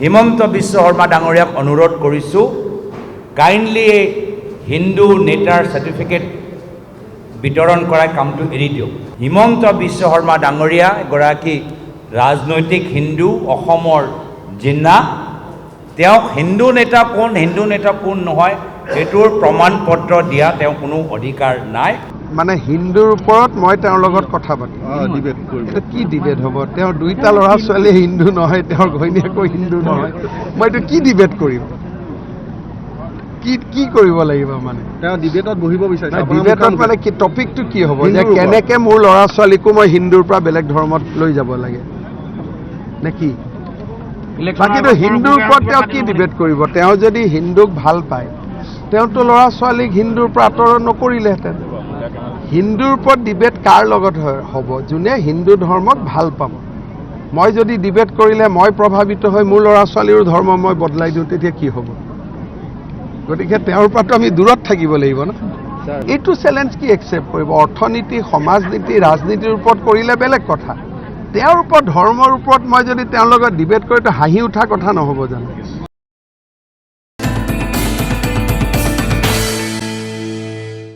হিমন্ত বিশ্ব শৰ্মা ডাঙৰীয়াক অনুৰোধ কৰিছোঁ, কাইণ্ডলি হিন্দু নেতাৰ চাৰ্টিফিকেট বিতৰণ কৰা কামটো এৰি দিয়ক। হিমন্ত বিশ্ব শৰ্মা ডাঙৰীয়া এগৰাকী ৰাজনৈতিক হিন্দু, অসমৰ জিনা। তেওঁক হিন্দু নেতা কোন নহয় সেইটোৰ প্ৰমাণপত্ৰ দিয়া তেওঁ কোনো অধিকাৰ নাই। মানে হিন্দুৰ ওপৰত মই তেওঁৰ লগত কথা পাতিম। এইটো কি ডিবেট হ'ব? তেওঁৰ দুইটা ল'ৰা ছোৱালী হিন্দু নহয়, তেওঁৰ ঘৈণীয়েকো হিন্দু নহয়, মই এইটো কি ডিবেট কৰিম? কি কৰিব লাগিব? মানে তেওঁ ডিবেটত বহিব বিচাৰিছে। ডিবেটত মানে কি টপিকটো কি হ'ব? যে কেনেকে মোৰ ল'ৰা ছোৱালীকো মই হিন্দুৰ পৰা বেলেগ ধৰ্মত লৈ যাব লাগে নে কি? বাকীটো হিন্দুৰ ওপৰত তেওঁ কি ডিবেট কৰিব? তেওঁ যদি হিন্দুক ভাল পায়, তেওঁতো ল'ৰা ছোৱালীক হিন্দুৰ পৰা আঁতৰ নকৰিলেহেঁতেন। হিন্দুৰ ওপৰত ডিবেট কাৰ লগত হ'ব? যোনে হিন্দু ধৰ্মক ভাল পাব। মই যদি ডিবেট কৰিলে মই প্ৰভাৱিত হৈ মোৰ ল'ৰা ছোৱালীৰো ধৰ্ম মই বদলাই দিওঁ, তেতিয়া কি হ'ব? গতিকে তেওঁৰ পৰাতো আমি দূৰত থাকিব লাগিব ন। এইটো চেলেঞ্জ কি একচেপ্ট কৰিব? অৰ্থনীতি, সমাজনীতি, ৰাজনীতিৰ ওপৰত কৰিলে বেলেগ কথা। তেওঁৰ ওপৰত, ধৰ্মৰ ওপৰত মই যদি তেওঁৰ লগত ডিবেট কৰি, তো হাঁহি উঠা কথা নহ'ব জানো?